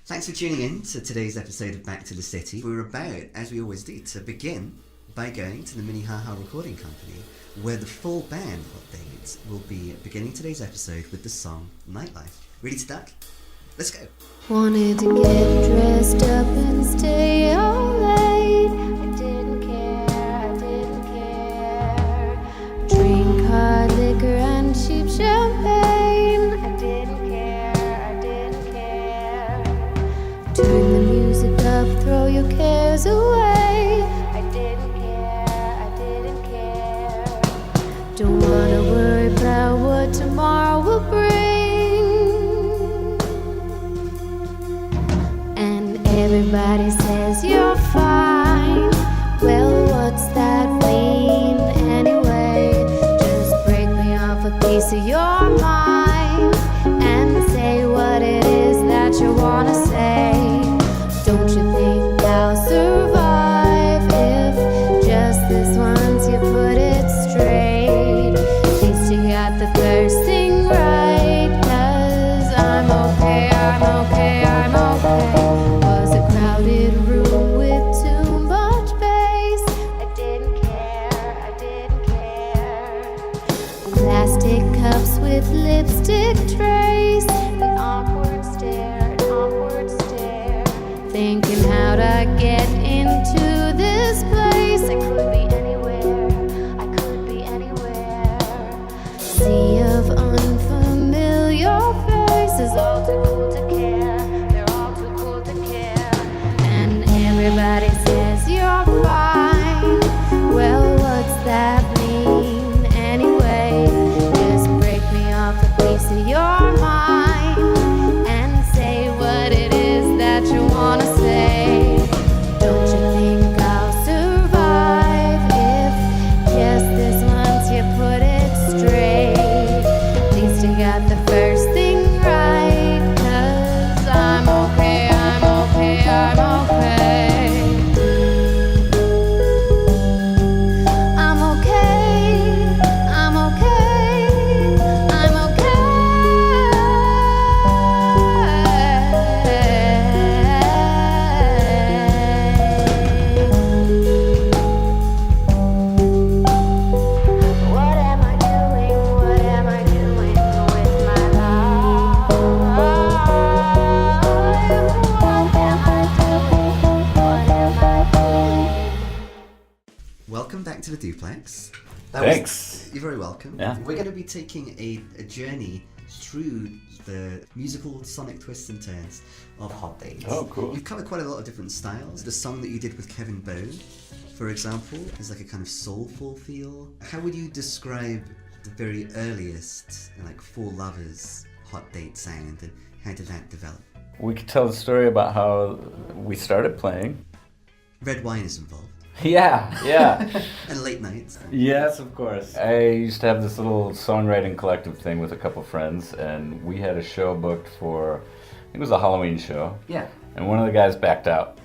Thanks for tuning in to today's episode of Back to the City. We're about, as we always do, to begin by going to the MINNEHAHA recording company, where the full band Hot Dates will be beginning today's episode with the song Nightlife. Ready to duck? Let's go. Wanted to get dressed up and stay all late. I didn't care. Drink hard liquor and cheap champagne. I didn't care. Turn the music up, throw your cares away. I didn't care. Don't wanna worry about what tomorrow will bring. Everybody says you're fine. Well, what's that mean anyway? Just break me off a piece of your mind and say what it is that you wanna say. Don't you think I'll survive if just this once you put it straight? At least you got the first thing right, 'cause I'm okay. Room with too much bass. I didn't care. Plastic cups with lipstick trace. An awkward stare. Thinking how'd I get into this place? I could be anywhere. Sea of unfamiliar faces, all too cool to care. Everybody says you're fine. Well, what's that mean anyway? Just break me off a piece of your mind and say what it is that you wanna say. Don't you think I'll survive if just this once you put it straight? At least you got the first thing right, 'cause I'm okay. To the duplex. Thanks. You're very welcome. Yeah. We're going to be taking a journey through the musical sonic twists and turns of Hot Dates. Oh, cool. You've covered quite a lot of different styles. The song that you did with Kevin Bone, for example, is like a kind of soulful feel. How would you describe the very earliest, like For Lovers Hot Date sound, and how did that develop? We could tell the story about how we started playing. Red wine is involved. Yeah. And late nights. Yes, of course. I used to have this little songwriting collective thing with a couple friends, and we had a show booked for, I think it was a Halloween show. Yeah. And one of the guys backed out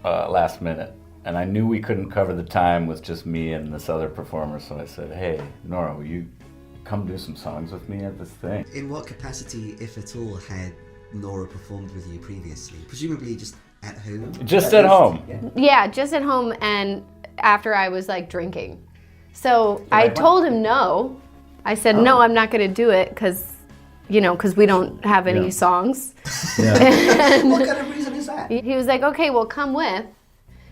last minute. And I knew we couldn't cover the time with just me and this other performer, so I said, hey, Nora, will you come do some songs with me at this thing? In what capacity, if at all, had Nora performed with you previously? Presumably just at home? Just at home. Yeah, just at home and after I was like drinking. So I told him no. I said, no, I'm not going to do it because we don't have any songs. Yeah. What kind of reason is that? He was like, okay, well, come with.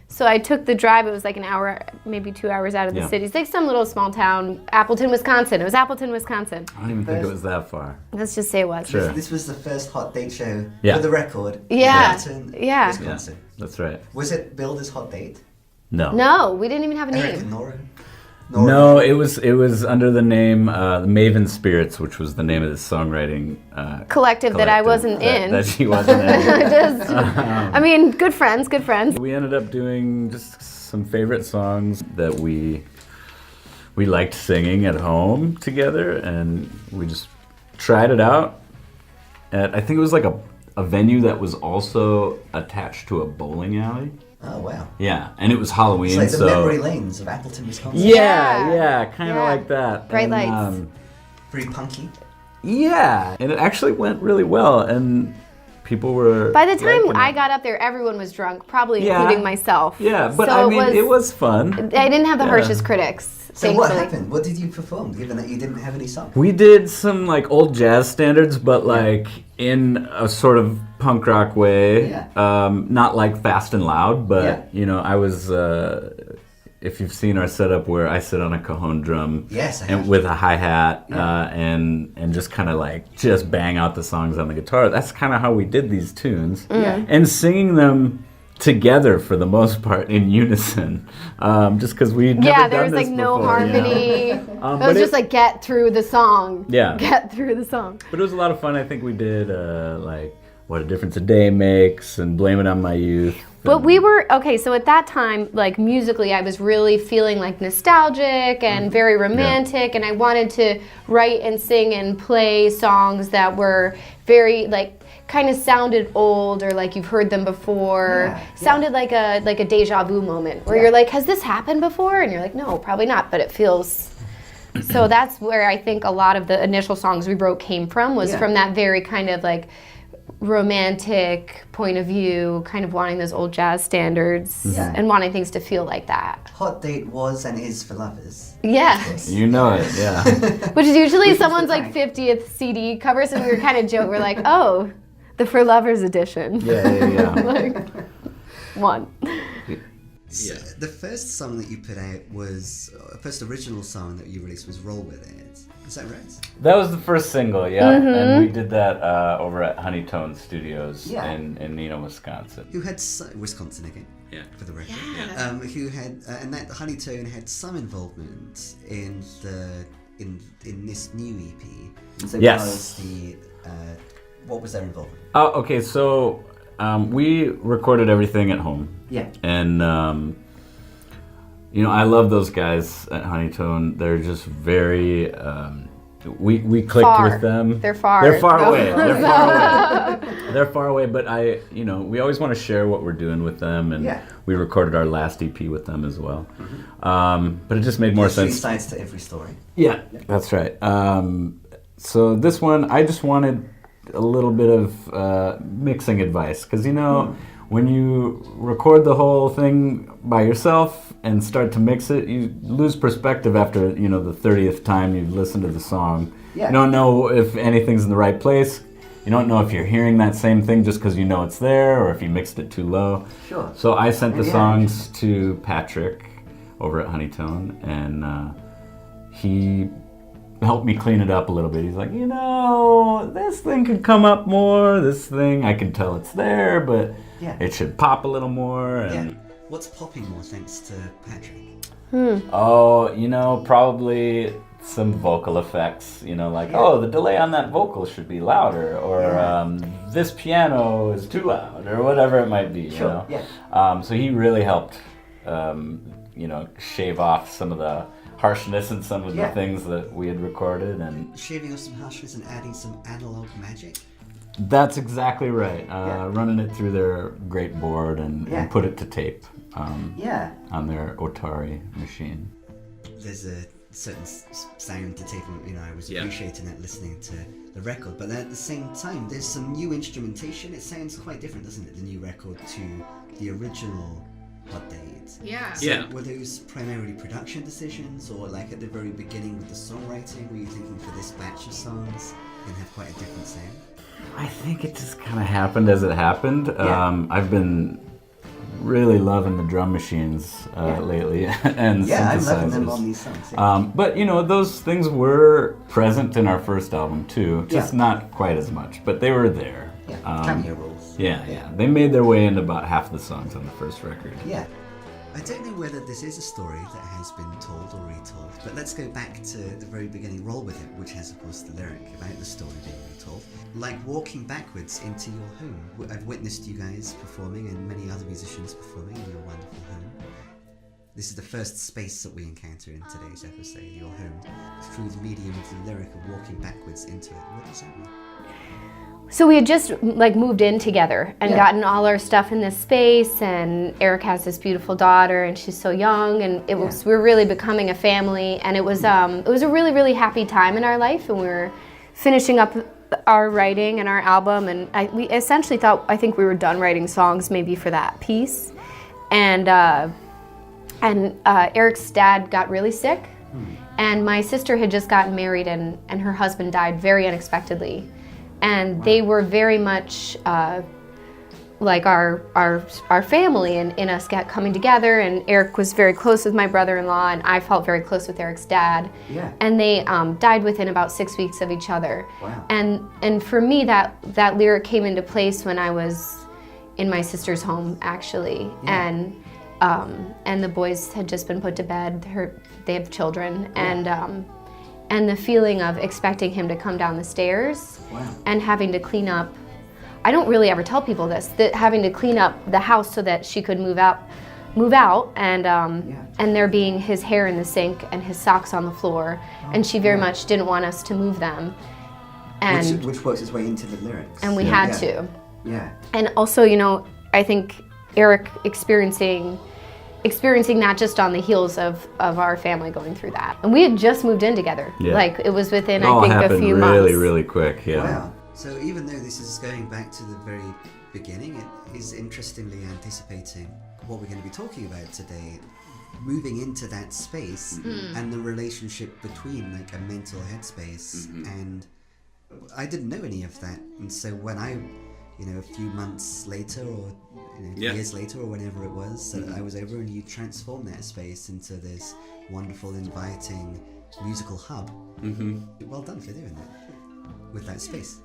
So I took the drive. It was like an hour, maybe 2 hours out of the city. It's like some little small town, Appleton, Wisconsin. It was Appleton, Wisconsin. I don't even think it was that far. Let's just say it was. Sure. This was the first Hot Date show Yeah. for the record. Yeah. Appleton, Yeah. Wisconsin. That's right. Was it billed as Hot Date? No. No, we didn't even have a Eric and name. Nora? No, it was under the name the Maven Spirits, which was the name of the songwriting Collective that I wasn't in. That she wasn't in. Good friends. We ended up doing just some favorite songs that we liked singing at home together, and we just tried it out. I think it was like a venue that was also attached to a bowling alley. Oh, wow. Yeah, and it was Halloween, It's like so... the memory lanes of Appleton, Wisconsin. Yeah, kind of like that. Bright lights. Very punky. Yeah, and it actually went really well, and people were. By the time liking I it. got up there, everyone was drunk, probably Yeah. including myself. Yeah, but So I mean, it was fun. I didn't have the Yeah. harshest critics. So what thankfully. happened? What did you perform, given that you didn't have any songs? We did some like old jazz standards, but like in a sort of punk rock way. Yeah. Not like fast and loud, but Yeah. you know, I was. If you've seen our setup where I sit on a cajon drum, Yes, I and have. with a hi hat, Yeah. and just kind of like just bang out the songs on the guitar. That's kind of how we did these tunes, Yeah. and singing them together for the most part in unison, just because we never Yeah, done there was this like no before, you know? harmony. It but was just like get through the song. Yeah. Get through the song. But it was a lot of fun. I think we did like What a Difference a Day Makes and Blame It on My Youth. But we were, okay, so at that time, like musically, I was really feeling like nostalgic and very romantic, and I wanted to write and sing and play songs that were very, like, kind of sounded old or like you've heard them before. Yeah, Sounded like a deja vu moment where Yeah. you're like, has this happened before? And you're like, no, probably not, but it feels... So that's where I think a lot of the initial songs we wrote came from, was Yeah. from that very kind of like romantic point of view, kind of wanting those old jazz standards Yeah. and wanting things to feel like that. Hot Date was and is for lovers. Yeah. You know it, yeah. Which is usually Which is someone's the like prank. 50th CD cover, so we were kind of joke. We're like, oh, the For Lovers edition. Yeah. Like, one. So the first song that you put out was, first original song that you released was Roll With It. Is that right? That was the first single, yeah. And we did that over at Honeytone Studios Yeah. in Neenah, Wisconsin. Who had Wisconsin again? Yeah. For the record. Yeah. Who had and that Honeytone had some involvement in this new EP. So Yes. was the what was their involvement? Oh, okay, so we recorded everything at home. Yeah. And, you know, I love those guys at Honeytone. They're just very, we clicked Far. with them. They're far. They're far No. away. They're far away. They're far away, but we always want to share what we're doing with them. And Yeah. we recorded our last EP with them as well. But it just made more There's two sense. sides to every story. Yeah, that's right. So this one, I just wanted a little bit of mixing advice, because when you record the whole thing by yourself and start to mix it, you lose perspective after the 30th time you've listened to the song. Yeah. You don't know if anything's in the right place. You don't know if you're hearing that same thing just because you know it's there, or if you mixed it too low. Sure. So I sent the Yeah. songs to Patrick over at Honeytone, and he helped me clean it up a little bit. He's like, this thing could come up more. This thing, I can tell it's there, but Yeah. it should pop a little more. Yeah. And What's popping more thanks to Patrick? probably some vocal effects. The delay on that vocal should be louder, or this piano is too loud, or whatever it might be. Sure. Yeah. So he really helped, shave off some of the harshness and some of Yeah. the things that we had recorded, and Shaving off some harshness and adding some analog magic. that's exactly right. Yeah. Running it through their great board and put it to tape Yeah. on their Otari machine. There's a certain sound to tape. I was appreciating that listening to the record, but then at the same time, there's some new instrumentation. It sounds quite different, doesn't it? The new record to the original Hot Date. Yeah. So were those primarily production decisions, or like at the very beginning with the songwriting, were you thinking for this batch of songs and have quite a different sound? I think it just kind of happened as it happened. Yeah. I've been really loving the drum machines lately and Yeah, I'm synthesizers. loving them on these songs. Yeah. But those things were present in our first album too, just Yeah. not quite as much, but they were there. Cameo rolls. Yeah. They made their way into about half the songs on the first record. Yeah. I don't know whether this is a story that has been told or retold, but let's go back to the very beginning, Roll With It, which has, of course, the lyric about the story being retold. Like walking backwards into your home. I've witnessed you guys performing and many other musicians performing in your wonderful home. This is the first space that we encounter in today's episode, your home, through the medium of the lyric of walking backwards into it. What does that mean? So we had just moved in together and gotten all our stuff in this space, and Eric has this beautiful daughter and she's so young, and we were really becoming a family, and it was a really, really happy time in our life, and we were finishing up our writing and our album, and we essentially thought, I think we were done writing songs maybe for that piece. And Eric's dad got really sick, and my sister had just gotten married, and her husband died very unexpectedly. And they were very much like our family in us coming together, and Eric was very close with my brother-in-law, and I felt very close with Eric's dad. Yeah. And they died within about 6 weeks of each other. Wow. And for me, that lyric came into place when I was in my sister's home, actually. Yeah. And the boys had just been put to bed. They have children, and the feeling of expecting him to come down the stairs. Wow. And having to clean up. I don't really ever tell people this, that having to clean up the house so that she could move out, and there being his hair in the sink and his socks on the floor, and she very much didn't want us to move them. And which works its way into the lyrics. and we had to. Yeah. And also, I think Eric experiencing that just on the heels of our family going through that. And we had just moved in together. Yeah. Like, it was within, It all I think, a happened few really, months. really quick. Yeah. Wow. So even though this is going back to the very beginning, it is interestingly anticipating what we're going to be talking about today, moving into that space and the relationship between like a mental headspace and I didn't know any of that. And so when I, a few months later or years later or whenever it was, that I was over and you transformed that space into this wonderful, inviting musical hub. Well done for doing that with that space.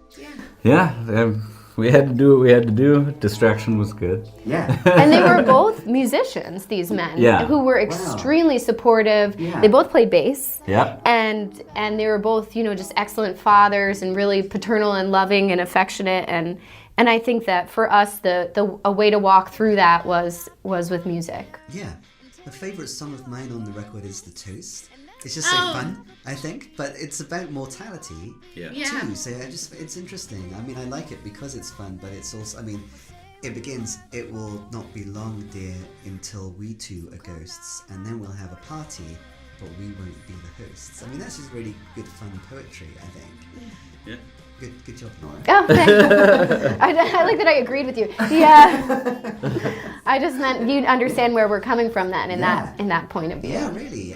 Yeah, we had to do what we had to do. Distraction was good. Yeah. And they were both musicians, these men, who were extremely supportive. Yeah. They both played bass. Yeah. And they were both, just excellent fathers and really paternal and loving and affectionate. And I think that for us, a way to walk through that was with music. Yeah. A favorite song of mine on the record is The Toast. It's just so fun, I think, but it's about mortality too. So it's interesting. I mean, I like it because it's fun, but it's also, it begins, "It will not be long, dear, until we two are ghosts, and then we'll have a party, but we won't be the hosts." That's just really good, fun poetry, I think. Yeah. Good job, Nora. Oh, thanks. I like that I agreed with you. Yeah. I just meant you'd understand where we're coming from then in that point of view. Yeah, really.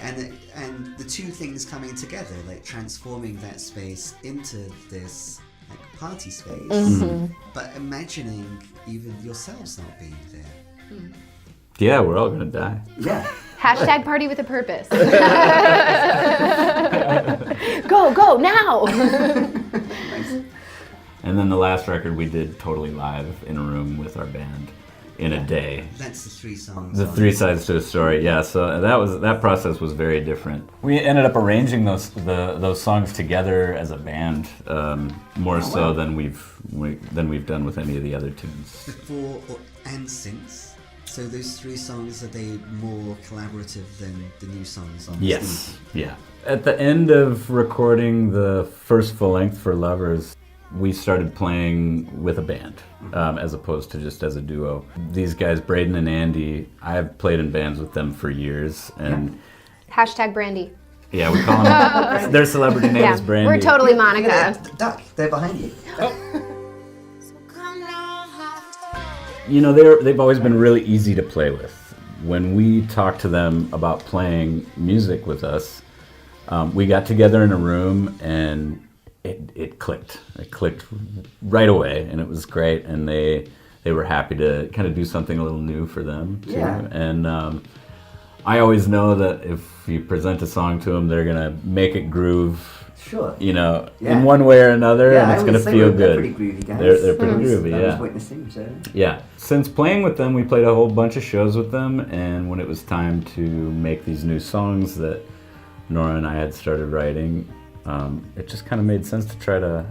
And the two things coming together, like transforming that space into this like party space, but imagining even yourselves not being there. Yeah, we're all gonna die. Yeah. Hashtag party with a purpose. Go now. And then the last record we did totally live in a room with our band in a day. That's the 3 songs. The 3 sides to a story, yeah. So that process was very different. We ended up arranging those songs together as a band, more so than we've done with any of the other tunes. Before and since. So those 3 songs, are they more collaborative than the new songs on Yes, yeah. At the end of recording the first full length for Lovers, we started playing with a band, as opposed to just as a duo. These guys, Braden and Andy, I have played in bands with them for years, and Hashtag Brandy. yeah, we call them. Their celebrity name is Brandy. We're totally Monica. Duck, they're behind you. They've always been really easy to play with. When we talked to them about playing music with us, we got together in a room and it clicked. It clicked right away, and it was great. And they were happy to kind of do something a little new for them too. Yeah. And I always know that if you present a song to them, they're gonna make it groove. Sure. In one way or another, and it's gonna feel good. They're pretty groovy guys. They're pretty groovy, I yeah. was witnessing, so. Yeah. Since playing with them, we played a whole bunch of shows with them, and when it was time to make these new songs that Nora and I had started writing, it just kind of made sense to try to,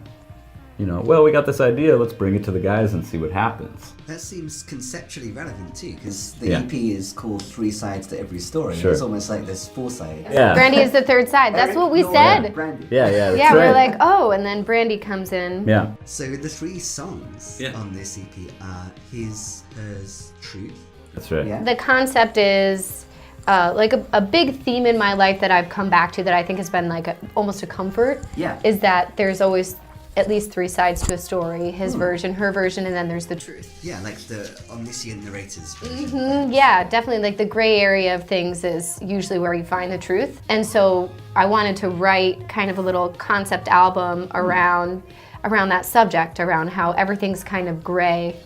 we got this idea, let's bring it to the guys and see what happens. That seems conceptually relevant too, because the Yeah. EP is called 3 Sides to Every Story. Sure. It's almost like there's 4 sides. Yeah. Brandy is the third side. That's what we said. Brandy. Yeah, that's Yeah, right. we're like, oh, and then Brandy comes in. Yeah. So the 3 songs on this EP are His, Hers, Truth. That's right. Yeah. The concept is like a big theme in my life that I've come back to that I think has been like almost a comfort. Yeah. Is that there's always at least 3 sides to a story: his version, her version, and then there's the truth. Yeah, like the omniscient narrator's version. Yeah, definitely. Like the gray area of things is usually where you find the truth. And so I wanted to write kind of a little concept album around that subject, around how everything's kind of gray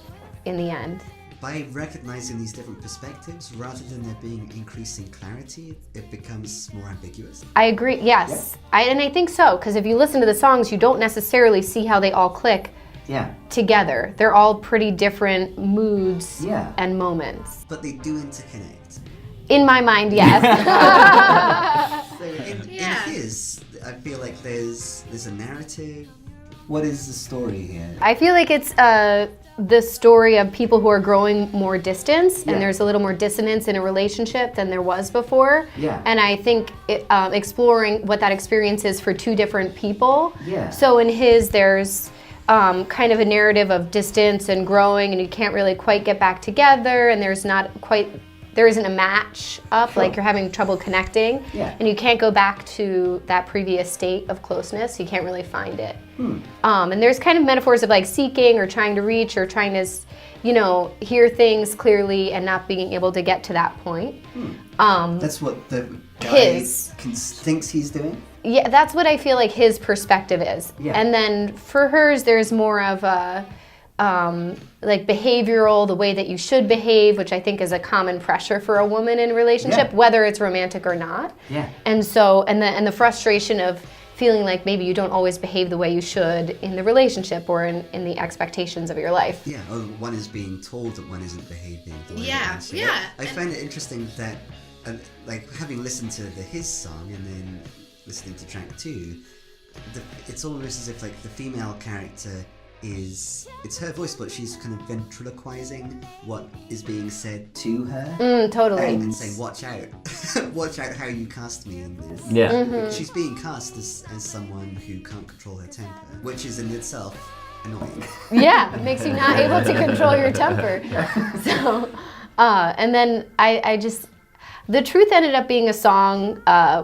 in the end. By recognizing these different perspectives, rather than there being increasing clarity, it becomes more ambiguous. I agree, yes. And I think so, because if you listen to the songs, you don't necessarily see how they all click together. They're all pretty different moods and moments. But they do interconnect. In my mind, yes. So in his, I feel like there's a narrative. What is the story here? I feel like it's the story of people who are growing more distance, and there's a little more dissonance in a relationship than there was before. And I think exploring what that experience is for 2 different people. So in his, there's kind of a narrative of distance and growing, and you can't really quite get back together, and there isn't a match up, like you're having trouble connecting, and you can't go back to that previous state of closeness. You can't really find it. And there's kind of metaphors of like seeking or trying to reach or trying to, hear things clearly and not being able to get to that point. That's what the guy thinks he's doing? Yeah, that's what I feel like his perspective is. And then for hers, there's more of a, like behavioral, the way that you should behave, which I think is a common pressure for a woman in a relationship, whether it's romantic or not. And so, and the frustration of feeling like maybe you don't always behave the way you should in the relationship or in the expectations of your life. Yeah, or one is being told that one isn't behaving the way one should. I find it interesting that, like having listened to his song and then listening to track 2, it's almost as if like the female character it's her voice, but she's kind of ventriloquizing what is being said to her. Totally. And saying, watch out. Watch out how you cast me in this. She's being cast as someone who can't control her temper, which is in itself annoying. It makes you not able to control your temper. So, and then I just, the truth ended up being a song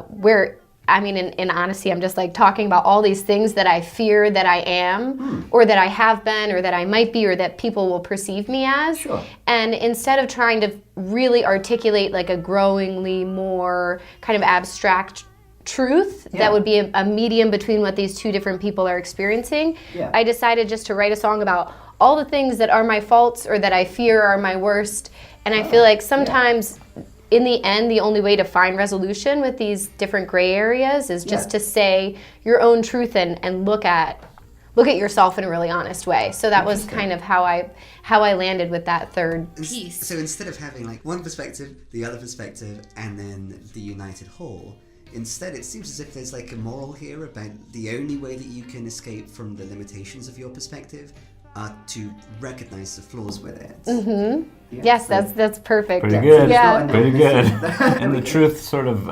where, I mean, in honesty, I'm just like talking about all these things that I fear that I am, or that I have been, or that I might be, or that people will perceive me as. And instead of trying to really articulate like a growingly more kind of abstract truth that would be a medium between what these 2 different people are experiencing, I decided just to write a song about all the things that are my faults or that I fear are my worst. And I feel like sometimes in the end, the only way to find resolution with these different gray areas is just to say your own truth and look at yourself in a really honest way. So that was kind of how I landed with that third piece. So instead of having like one perspective, the other perspective, and then the united whole, instead it seems as if there's like a moral here about the only way that you can escape from the limitations of your perspective are to recognize the flaws with it. Yes, that's perfect. Pretty good. Yeah. Pretty good. And the truth sort of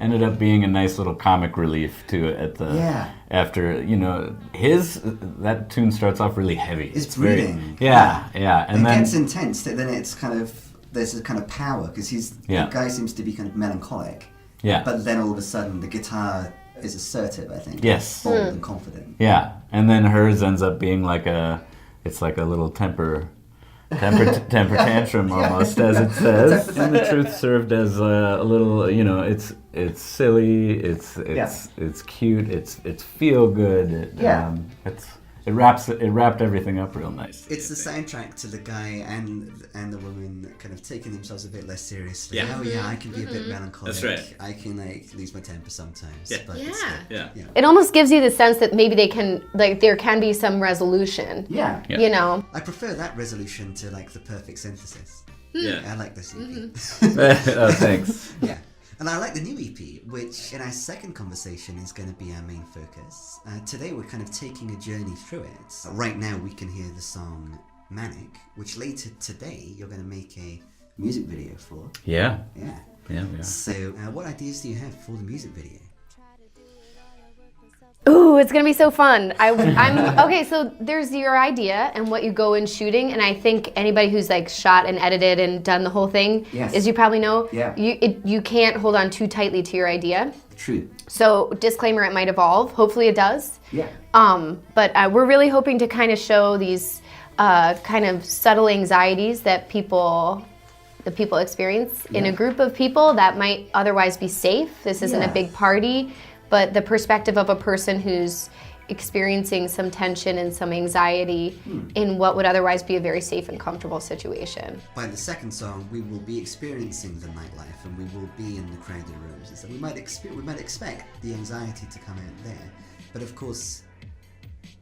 ended up being a nice little comic relief to it at the after that tune starts off really heavy. It's brooding. And it then gets intense. Then it's kind of there's a kind of power because the guy seems to be kind of melancholic. But then all of a sudden the guitar is assertive, I think. Bold and confident. And then hers ends up being like it's like a little temper tantrum almost, as it says. And the truth served as a little, it's silly, it's cute, it's feel good. It wrapped everything up real nice. It's the soundtrack to the guy and the woman kind of taking themselves a bit less seriously. I can be a bit melancholic. That's right. I can like lose my temper sometimes. But It almost gives you the sense that maybe there can be some resolution. I prefer that resolution to like the perfect synthesis. I like this EP. Oh, thanks. And I like the new EP, which in our second conversation is going to be our main focus. Today we're kind of taking a journey through it. Right now we can hear the song Manic, which later today you're going to make a music video for. Yeah, we are. So what ideas do you have for the music video? Ooh, it's gonna be so fun. I'm okay. So there's your idea and what you go in shooting, and I think anybody who's like shot and edited and done the whole thing, as you probably know, you can't hold on too tightly to your idea. True. So disclaimer, it might evolve. Hopefully it does. Yeah. But we're really hoping to kind of show these kind of subtle anxieties that the people experience in a group of people that might otherwise be safe. This isn't a big party, but the perspective of a person who's experiencing some tension and some anxiety in what would otherwise be a very safe and comfortable situation. By the second song, we will be experiencing the nightlife, and we will be in the crowded rooms, and so we might expect the anxiety to come out there. But of course,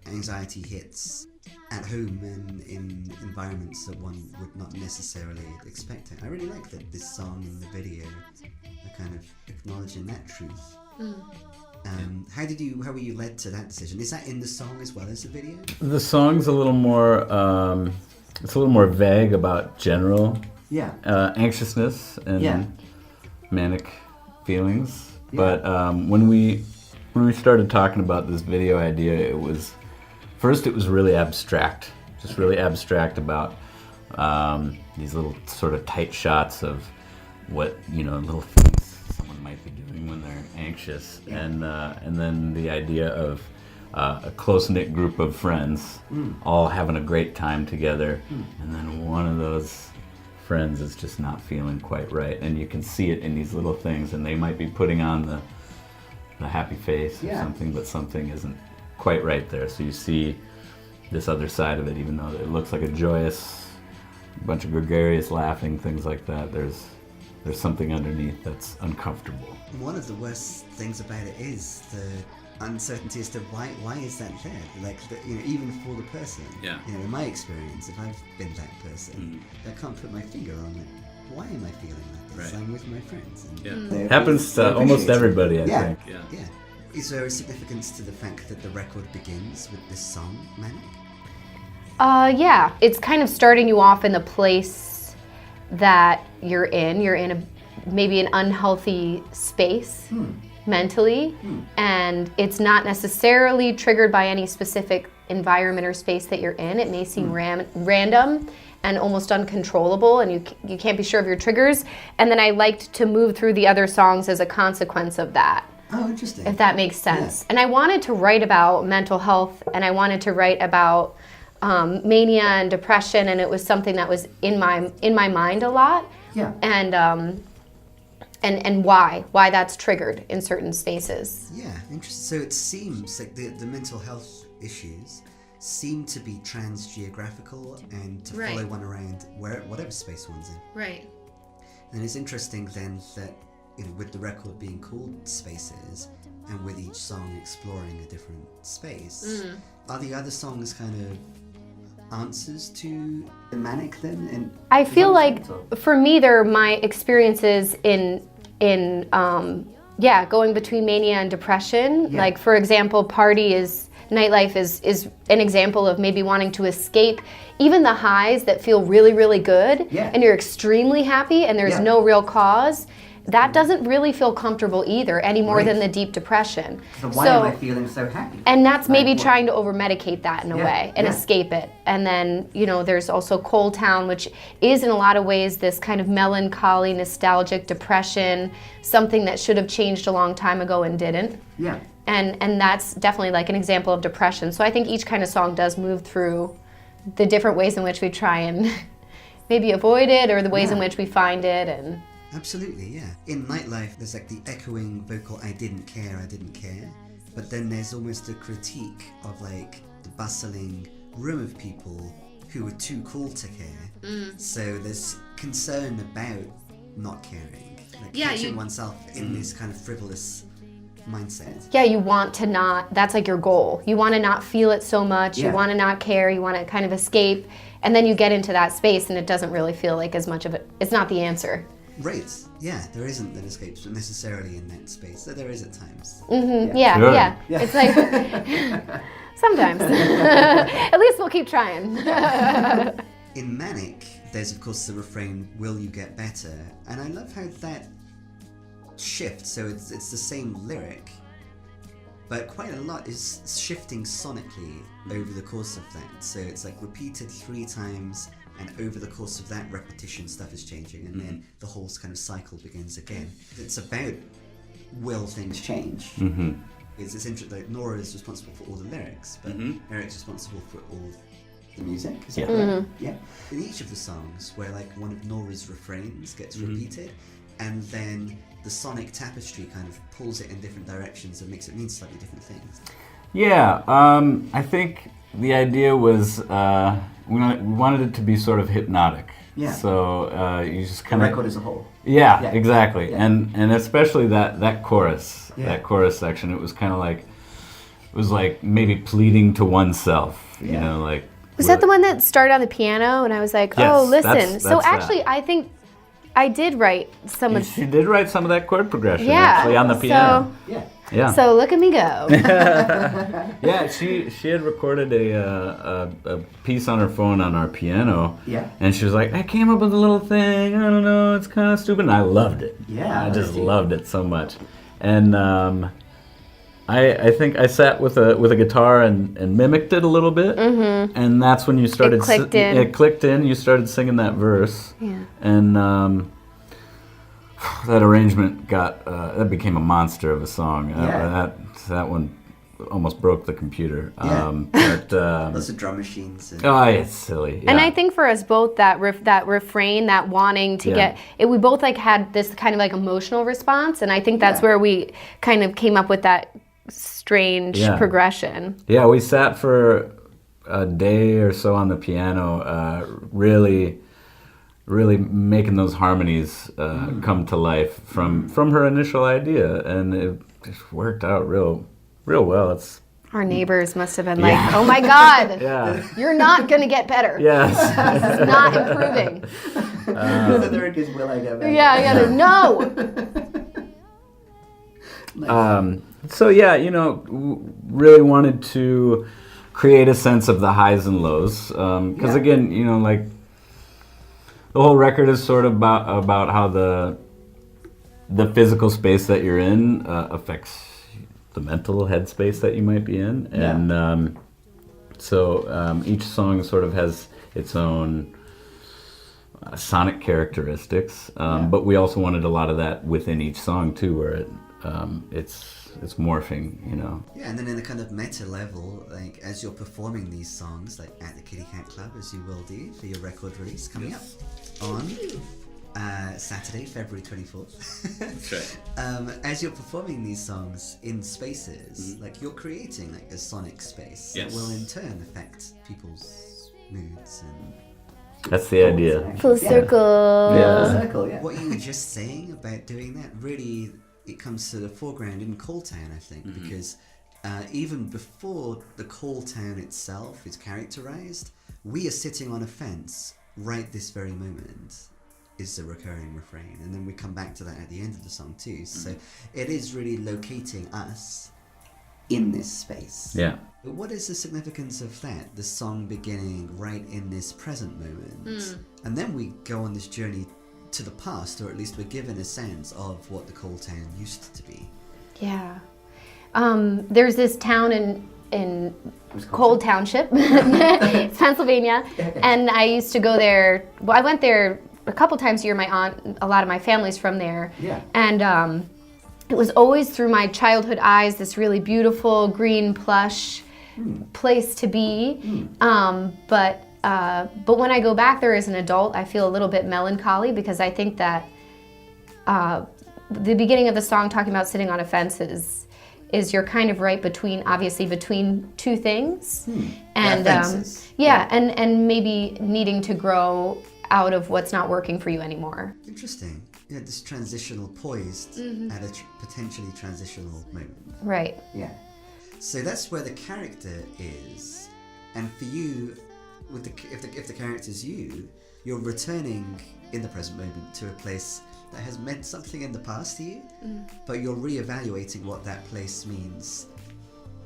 anxiety hits at home and in environments that one would not necessarily expect it. I really like that this song and the video are kind of acknowledging that truth. How were you led to that decision? Is that in the song as well as the video? The song's a little more, it's a little more vague about general anxiousness and manic feelings. But when we started talking about this video idea, it was really abstract, just really abstract about these little sort of tight shots of what, little things someone might be doing when they're anxious, and then the idea of a close-knit group of friends all having a great time together, and then one of those friends is just not feeling quite right, and you can see it in these little things, and they might be putting on the happy face or something, but something isn't quite right there. So you see this other side of it, even though it looks like a joyous bunch of gregarious laughing, things like that. There's something underneath that's uncomfortable. One of the worst things about it is the uncertainty as to why is that there? Like, even for the person. Yeah. In my experience, if I've been that person, I can't put my finger on it. Why am I feeling like this? Right. I'm with my friends. Happens to almost everybody, I think. Yeah. Is there a significance to the fact that the record begins with this song, Manic? Yeah. It's kind of starting you off in the place that you're in. You're in maybe an unhealthy space mentally, and it's not necessarily triggered by any specific environment or space that you're in. It may seem random and almost uncontrollable, and you can't be sure of your triggers. And then I liked to move through the other songs as a consequence of that. Oh, interesting. If that makes sense. Yeah. And I wanted to write about mental health, and I wanted to write about mania and depression, and it was something that was in my mind a lot. Yeah. And why that's triggered in certain spaces. Yeah, interesting. So it seems like the mental health issues seem to be trans-geographical and to follow one around whatever space one's in. Right. And it's interesting then that with the record being called Spaces and with each song exploring a different space, are the other songs kind of answers to the manic then? And I feel like for me they're my experiences in going between mania and depression. Yeah. Like, for example, nightlife is an example of maybe wanting to escape even the highs that feel really, really good, and you're extremely happy and there's no real cause. That doesn't really feel comfortable either, any more than the deep depression. So why am I feeling so happy? And that's maybe trying to over-medicate that in a way and escape it. And then, there's also Cold Town, which is in a lot of ways this kind of melancholy, nostalgic depression, something that should have changed a long time ago and didn't. Yeah. And that's definitely like an example of depression. So I think each kind of song does move through the different ways in which we try and maybe avoid it, or the ways in which we find it. And absolutely, yeah. In Nightlife, there's like the echoing vocal, I didn't care, but then there's almost a critique of like the bustling room of people who are too cool to care. So there's concern about not caring, like catching oneself in this kind of frivolous mindset. Yeah, you want to not, that's like your goal. You want to not feel it so much, you want to not care, you want to kind of escape, and then you get into that space and it doesn't really feel like as much of it, it's not the answer. Right, yeah, there isn't an escape necessarily in that space, though there is at times. Yeah. It's like, sometimes. At least we'll keep trying. In Manic, there's of course the refrain, will you get better? And I love how that shifts, so it's the same lyric, but quite a lot is shifting sonically over the course of that. So it's like repeated 3 times, and over the course of that repetition, stuff is changing, and then the whole kind of cycle begins again. It's about will things change? Mm-hmm. It's interesting. Like Nora is responsible for all the lyrics, but Eric's responsible for all the music. Is that correct? Yeah. In each of the songs, where like one of Nora's refrains gets repeated, and then the sonic tapestry kind of pulls it in different directions and makes it mean slightly different things. Yeah, I think the idea was we wanted it to be sort of hypnotic. Yeah. So you just kind The of record as a whole. Yeah, exactly. Yeah. And especially that chorus, Yeah. that chorus section. It was kind of like maybe pleading to oneself. You know, like. Was that the one that started on the piano? And I was like, Yes, oh, listen. that's So that. actually, I think I did write some of. She did write some of that chord progression Yeah. actually on the piano. Yeah. Yeah. So look at me go. Yeah, she had recorded a piece on her phone on our piano. Yeah. And she was like, I came up with a little thing. I don't know, it's kind of stupid. And I loved it. Yeah, I just I see. loved it so much. And I think I sat with a guitar and mimicked it a little bit. Mm-hmm. And that's when you started. It clicked in. It clicked in. You started singing that verse. Yeah. And that arrangement that became a monster of a song. That one almost broke the computer. Yeah. But Lots of drum machines. And oh, it's silly. Yeah. And I think for us both, that refrain, that wanting to get it, we both like had this kind of like emotional response, and I think that's where we kind of came up with that strange progression. Yeah, we sat for a day or so on the piano, really making those harmonies come to life from her initial idea, and it just worked out real well. Our neighbors must have been like, oh my God, Yeah. you're not going to get better. Yes. This is not improving. the lyric is will I get better? Yeah, no. So yeah, really wanted to create a sense of the highs and lows, because again, like the whole record is sort of about how the physical space that you're in affects the mental headspace that you might be in, and so each song sort of has its own sonic characteristics, but we also wanted a lot of that within each song too, where it's morphing, Yeah, and then in a kind of meta level, like as you're performing these songs, like at the Kitty Cat Club, as you will do for your record release coming up on Saturday, February 24th. That's right. As you're performing these songs in spaces, like you're creating like a sonic space that will in turn affect people's moods and. That's the idea. Full circle. Yeah. What you were just saying about doing that really. It comes to the foreground in Call Town, I think, because even before the Call Town itself is characterized, we are sitting on a fence right this very moment is the recurring refrain, and then we come back to that at the end of the song too. So it is really locating us in this space. Yeah. But what is the significance of that? The song beginning right in this present moment, and then we go on this journey to the past, or at least we're given a sense of what the Coal Town used to be. Yeah. There's this town in Coal Township, Pennsylvania, and I used to go there. Well, I went there a couple times a year. My aunt, a lot of my family's from there. Yeah. And it was always through my childhood eyes, this really beautiful green plush place to be. But when I go back there as an adult, I feel a little bit melancholy, because I think that the beginning of the song talking about sitting on a fence is you're kind of right between two things. And and maybe needing to grow out of what's not working for you anymore. Interesting. Yeah, this transitional poised at a potentially transitional moment. Right. Yeah. So that's where the character is, and for you, with if the character's you're returning in the present moment to a place that has meant something in the past to you, but you're reevaluating what that place means,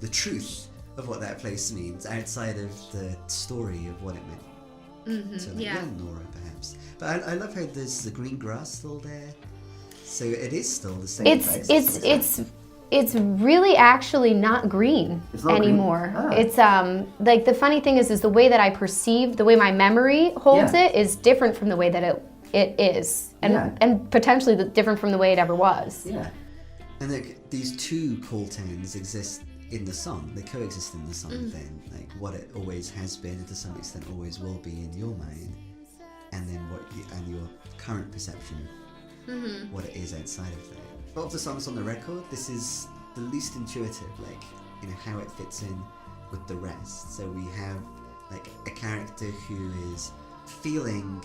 the truth of what that place means outside of the story of what it meant to young Nora, perhaps. But I love how there's the green grass still there, so it is still the same place. It's really actually not green anymore. Ah. It's like the funny thing is the way that I perceive, the way my memory holds it is different from the way that it is, and potentially different from the way it ever was. Yeah. And like, these two call tones exist in the song. They coexist in the song. Then, like what it always has been, and to some extent always will be in your mind, and then and your current perception, what it is outside of that. Of the songs on the record, this is the least intuitive, like how it fits in with the rest. So we have like a character who is feeling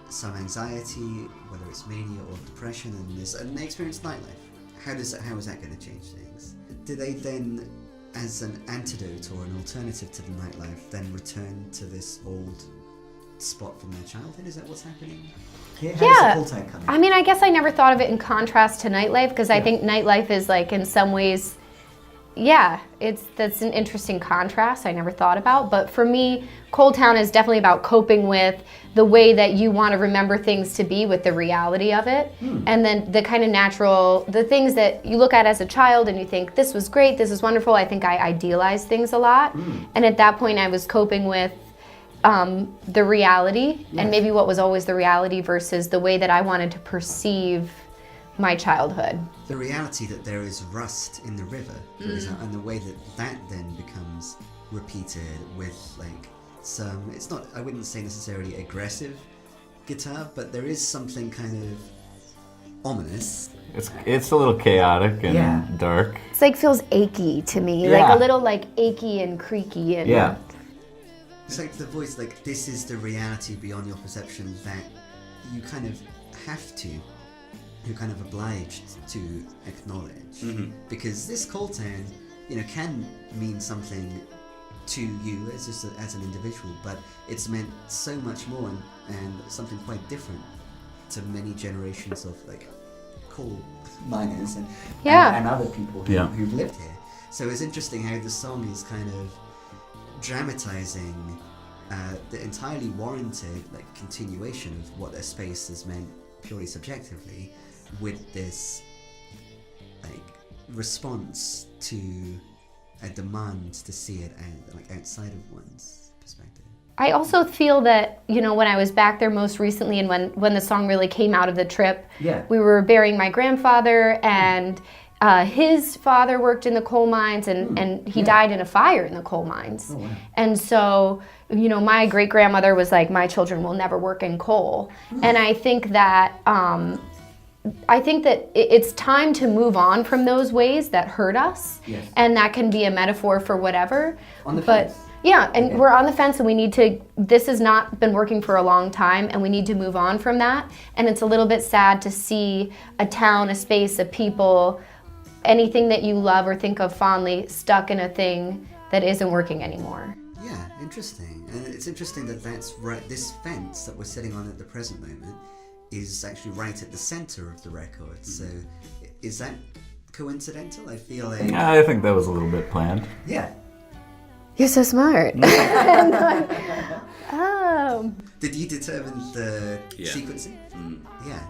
some anxiety, whether it's mania or depression, and they experience nightlife. How is that going to change things? Do they then, as an antidote or an alternative to the nightlife, then return to this old spot from their childhood? Is that what's happening? How does the call tone come in? I mean, I guess I never thought of it in contrast to nightlife, because I think nightlife is like in some ways, that's an interesting contrast I never thought about. But for me, Cold Town is definitely about coping with the way that you want to remember things to be with the reality of it. And then the kind of the things that you look at as a child and you think, this was great, this is wonderful. I think I idealized things a lot. And at that point I was coping with the reality and maybe what was always the reality versus the way that I wanted to perceive my childhood. The reality that there is rust in the river, for example, and the way that then becomes repeated with like some, it's not, I wouldn't say necessarily aggressive guitar, but there is something kind of ominous. It's a little chaotic and dark. It's like feels achy to me, like a little like achy and creaky and It's like the voice, like this is the reality beyond your perception that you kind of have to, you're kind of obliged to acknowledge. Because this call tone, can mean something to you as an individual, but it's meant so much more and something quite different to many generations of like coal miners and other people who've lived here. So it's interesting how the song is kind of dramatizing the entirely warranted like continuation of what a space has meant purely subjectively, with this like response to a demand to see it like outside of one's perspective. I also feel that, when I was back there most recently and when the song really came out of the trip, we were burying my grandfather, and his father worked in the coal mines, and he died in a fire in the coal mines. Oh, wow. And so, my great-grandmother was like, my children will never work in coal. And I think that it's time to move on from those ways that hurt us, and that can be a metaphor for whatever. On the fence. We're on the fence, and this has not been working for a long time, and we need to move on from that. And it's a little bit sad to see a town, a space, a people, anything that you love or think of fondly stuck in a thing that isn't working anymore. Yeah, interesting. And it's interesting that's right, this fence that we're sitting on at the present moment is actually right at the center of the record. So is that coincidental? I feel like... I think that was a little bit planned. Yeah. You're so smart. Did you determine the sequencing? Yeah.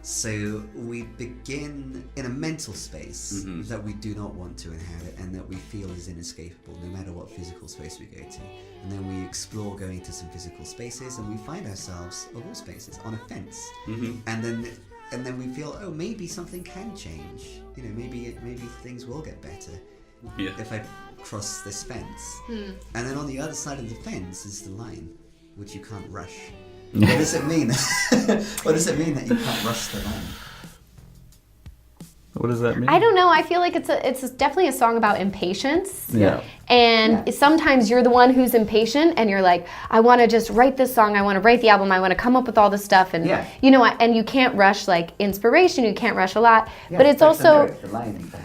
So we begin in a mental space that we do not want to inhabit and that we feel is inescapable, no matter what physical space we go to. And then we explore going to some physical spaces, and we find ourselves, of all spaces, on a fence. And then we feel, oh, maybe something can change. Maybe things will get better if I cross this fence. And then on the other side of the fence is the line, which you can't rush. What does it mean? What does it mean that you can't rush the line? What does that mean? I don't know. I feel like it's definitely a song about impatience. Yeah. And sometimes you're the one who's impatient, and you're like, I want to just write this song. I want to write the album. I want to come up with all this stuff. And and you can't rush like inspiration. You can't rush a lot. But it's also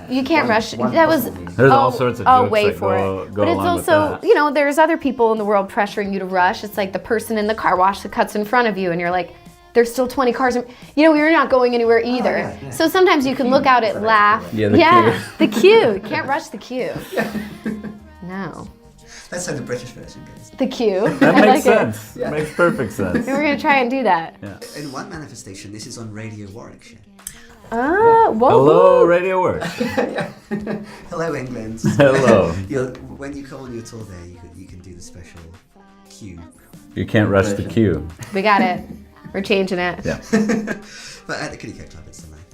you can't rush. That was there's all sorts of jokes wait that for go it. But it's along also with that. There's other people in the world pressuring you to rush. It's like the person in the car wash that cuts in front of you, and you're like, there's still 20 cars. You're not going anywhere either. So sometimes you can look out at laugh. Yeah, the queue. You can't rush the queue. No. That's how the British version goes. The queue. That makes sense. Yeah. Makes perfect sense. We're going to try and do that. Yeah. In one manifestation, this is on Radio Warwickshire. Whoa. Hello, Radio Warwickshire. Hello, England. Hello. When you come on your tour there, you can do the special queue. You can't rush the queue. We got it. We're changing it. Yeah. But at the Kitty Cat Club, it's the line.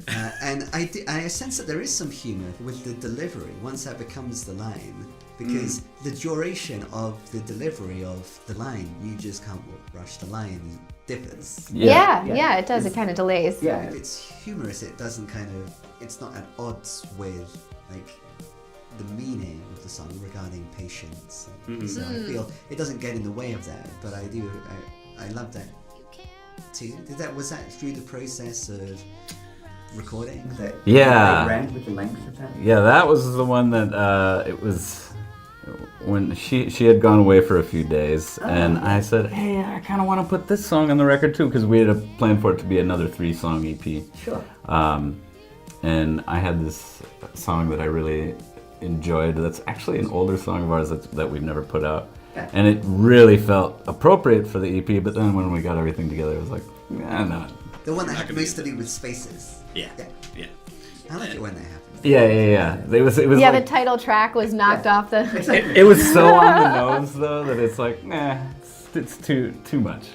And I sense that there is some humour with the delivery once that becomes the line, because the duration of the delivery of the line, you just can't rush the line, differs. Yeah, it does. It kind of delays. Yeah, if it's humorous, it doesn't it's not at odds with like the meaning of the song regarding patience. So I feel it doesn't get in the way of that, but I love that too. Was that through the process of recording? Yeah. Ran with the length of that? Yeah, that was the one that it was when she had gone away for a few days, and I said, hey, I kind of want to put this song on the record too, because we had a plan for it to be another 3-song EP. Sure. And I had this song that I really enjoyed that's actually an older song of ours that we've never put out. Yeah. And it really felt appropriate for the EP, but then when we got everything together, it was like, no. The one that had most to do with spaces. Yeah. I like it when that happens. Yeah. It was Yeah, like, the title track was knocked off the. it was so on the nose though that it's like, it's too much.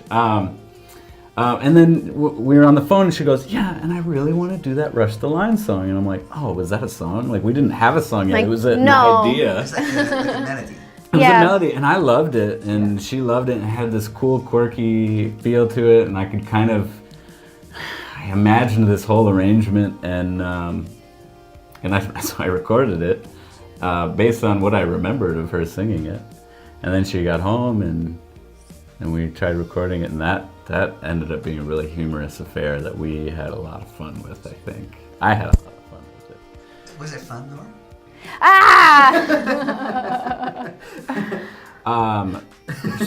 And then we were on the phone and she goes, yeah, and I really want to do that Rush the Line song. And I'm like, oh, was that a song? Like, we didn't have a song yet. Like, it was an no. idea. It's like a melody. It was Yeah. a melody, and I loved it, and she loved it, and it had this cool, quirky feel to it, and I could I imagined this whole arrangement, and so I recorded it based on what I remembered of her singing it. And then she got home, and we tried recording it, and that ended up being a really humorous affair that we had a lot of fun with, I think. I had a lot of fun with it. Was it fun, Nora?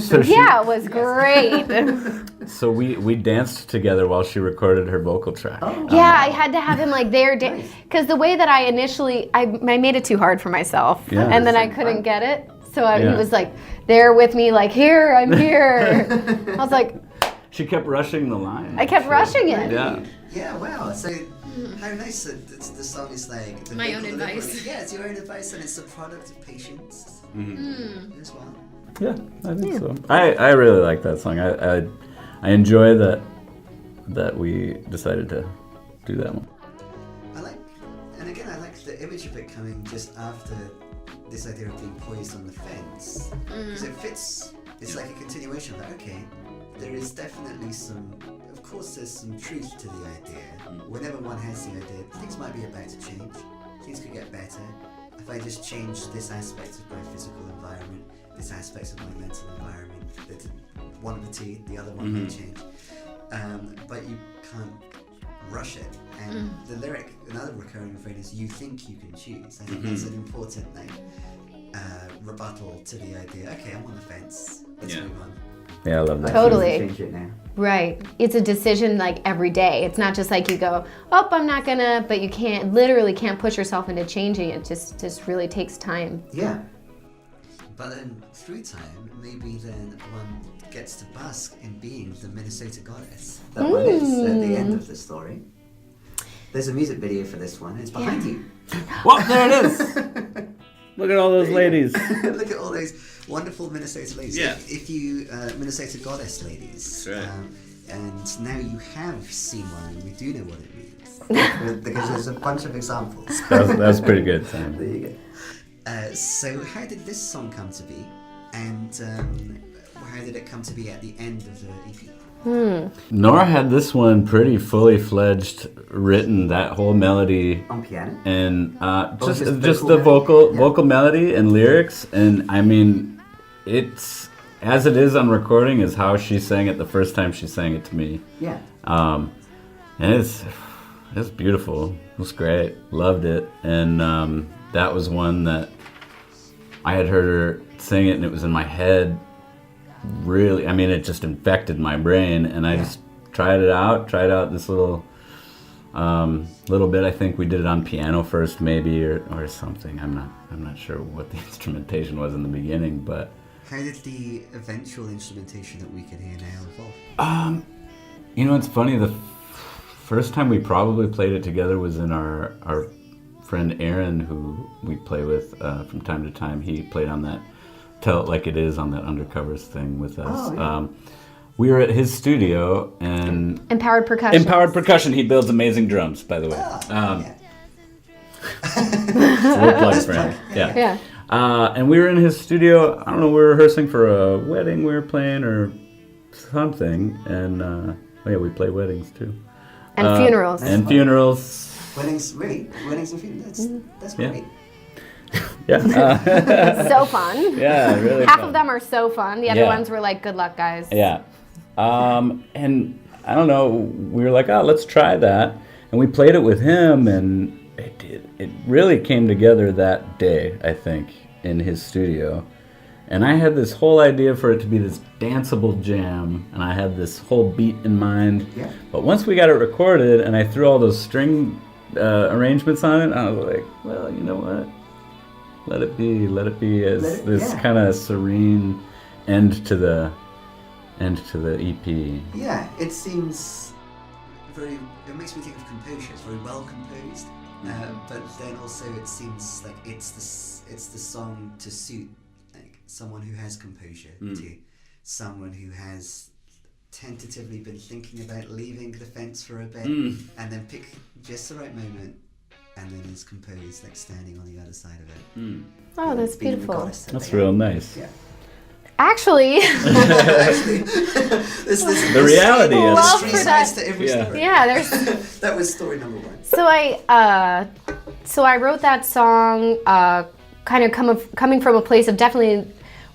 So Yeah, it was great. So we danced together while she recorded her vocal track. Yeah, I had to have him like there, because the way that I initially, I made it too hard for myself, Yeah. and then I couldn't get it. So he Yeah. was like there with me, like here, I'm here. I was like, She kept rushing the line. I kept rushing it. Yeah. Yeah, wow. So how nice that the song is like the My own vocal delivery. advice. Yeah, it's your own advice, and it's a product of patience as well. Yeah, I think so. I really like that song. I enjoy that we decided to do that one. I like the image of it coming just after this idea of being poised on the fence, because it fits. It's like a continuation of that. Okay, there is definitely of course there's some truth to the idea. Whenever one has the idea, things might be about to change, things could get better. If I just change this aspect of my physical environment, this aspect of my mental environment, that one of the two, the other one may change. But you can't rush it. And the lyric, another recurring refrain is, you think you can choose. I think that's an important rebuttal to the idea, okay, I'm on the fence, let's move on. Yeah, I love that. Totally. Change it now. Right. It's a decision like every day. It's not just like you go, oh, I'm not gonna, but you literally can't push yourself into changing it. Just really takes time. Yeah. But then through time, maybe then one gets to bask in being the Minnesota goddess. That one is at the end of the story. There's a music video for this one. It's behind you. Well, there it is. Look at all those ladies. Look at all those wonderful Minnesota ladies. Yeah. If you Minnesota goddess ladies. That's right. And now you have seen one, and we do know what it means. Because there's a bunch of examples. That's pretty good, Sam. There you go. So how did this song come to be? And how did it come to be at the end of the EP? Nora had this one pretty fully fledged, written, that whole melody, On piano? and just just vocal the melody? Yeah. vocal melody and lyrics, and I mean, it's as it is on recording is how she sang it the first time she sang it to me, Yeah. and it's beautiful. It was great, loved it, and that was one that I had heard her sing it, and it was in my head. Really, I mean, it just infected my brain, and I just tried out this little bit. I think we did it on piano first, maybe, or something. I'm not sure what the instrumentation was in the beginning, but How did the eventual instrumentation that we can hear now evolve? you know, it's funny. The first time we probably played it together was in our friend Aaron, who we play with from time to time. He played on that Tell It Like It Is on that Undercovers thing with us. Oh, yeah. we were at his studio and Empowered Percussion. Empowered Percussion. He builds amazing drums, by the way. Yeah. We'll plug for him. Yeah. And we were in his studio. I don't know. We were rehearsing for a wedding we were playing or something. And we play weddings too. And funerals. And funerals. Weddings and funerals. That's great. Yeah. So fun. Yeah, really Half fun. of them are so fun. The other ones were like, good luck, guys. Yeah. And I don't know, we were like, let's try that. And we played it with him, and it really came together that day, I think, in his studio. And I had this whole idea for it to be this danceable jam, and I had this whole beat in mind. Yeah. But once we got it recorded, and I threw all those string arrangements on it, I was like, well, you know what? Let it be as this kind of serene end to the EP. Yeah, it seems very. It makes me think of composure. It's very well composed, but then also it seems like it's the song to suit like someone who has composure, to someone who has tentatively been thinking about leaving the fence for a bit, and then pick just the right moment. And then is composed, like standing on the other side of it. Oh, that's Being the beautiful. goddess that That's they real are. nice. Yeah. Actually, The reality is- Well, three for sides that- to every Yeah. story. yeah, there's. That was story number one. So I wrote that song, kind of coming from a place of definitely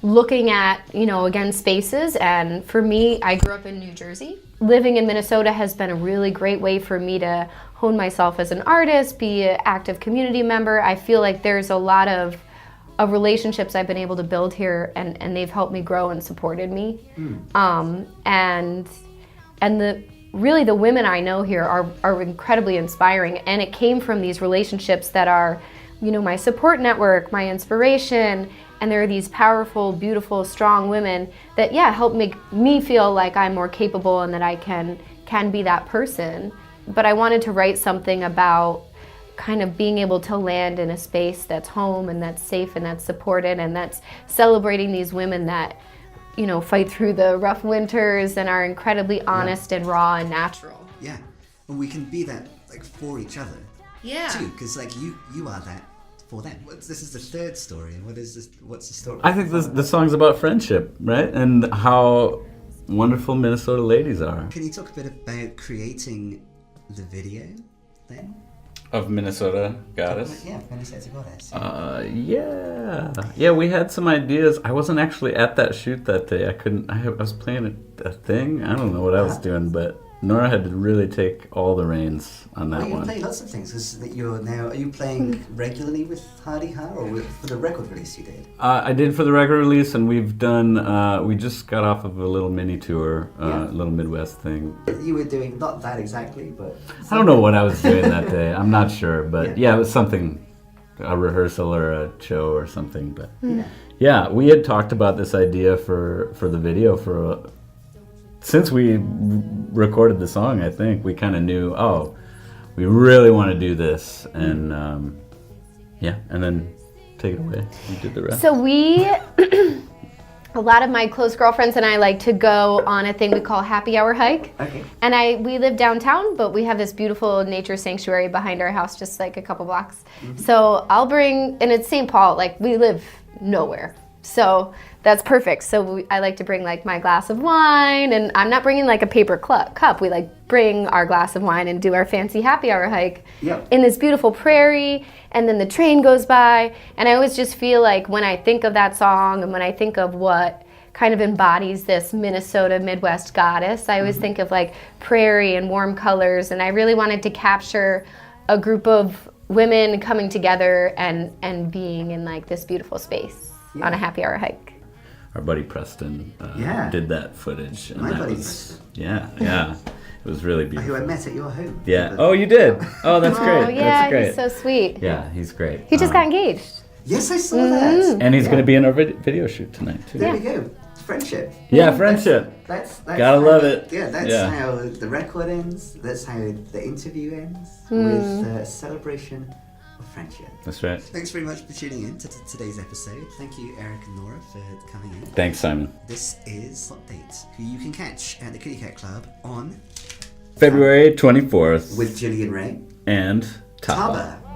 looking at, again, spaces. And for me, I grew up in New Jersey. Living in Minnesota has been a really great way for me to hone myself as an artist, be an active community member. I feel like there's a lot of relationships I've been able to build here, and they've helped me grow and supported me. And the women I know here are incredibly inspiring, and it came from these relationships that are, my support network, my inspiration, and there are these powerful, beautiful, strong women that, help make me feel like I'm more capable and that I can be that person. But I wanted to write something about kind of being able to land in a space that's home and that's safe and that's supported and that's celebrating these women that, fight through the rough winters and are incredibly honest and raw and natural. Yeah, and we can be that like for each other. Yeah. Too, because like you are that for them. This is the third story, and what's the story? I think the song's about friendship, right? And how wonderful Minnesota ladies are. Can you talk a bit about creating the video then? Of Minnesota Goddess? Yeah, Minnesota Goddess. Yeah, we had some ideas. I wasn't actually at that shoot that day. I was playing a thing. I don't know what I was doing, but Nora had to really take all the reins on that You one. play lots of things. Are you playing regularly with Hardy Ha, or for the record release you did? I did for the record release, and we've done. We just got off of a little mini tour, little Midwest thing. You were doing not that exactly, but I don't know what I was doing that day. I'm not sure, but yeah, it was something, a rehearsal or a show or something. But yeah, we had talked about this idea for the video since we recorded the song. I think we kind of knew, we really want to do this, and and then take it away. We did the rest. So a lot of my close girlfriends and I like to go on a thing we call happy hour hike. Okay. And we live downtown, but we have this beautiful nature sanctuary behind our house, just like a couple blocks. So and it's St. Paul, like we live nowhere. So that's perfect. So I like to bring like my glass of wine, and I'm not bringing like a paper cup. We like bring our glass of wine and do our fancy happy hour hike in this beautiful prairie, and then the train goes by. And I always just feel like when I think of that song and when I think of what kind of embodies this Minnesota Midwest goddess, I always think of like prairie and warm colors, and I really wanted to capture a group of women coming together and being in like this beautiful space on a happy hour hike. Our buddy Preston did that footage. And My that buddy was, Preston. Yeah. It was really beautiful. Who I met at your home. Yeah. Oh, you did? Oh, that's great. Oh yeah, That's great. he's so sweet. Yeah, he's great. He just got engaged. Yes, I saw that. And he's going to be in our video shoot tonight, too. There we go. Friendship. Yeah, friendship. That's Gotta how- love it. Yeah, that's Yeah. how the record ends. That's how the interview ends, with a celebration of friendship. That's right. Thanks very much for tuning in to today's episode. Thank you, Eric and Laura, for coming in. Thanks, Simon. This is Hot Date, who you can catch at the Kitty Cat Club on February 24th. with Gillian Ray and Taba. Taba.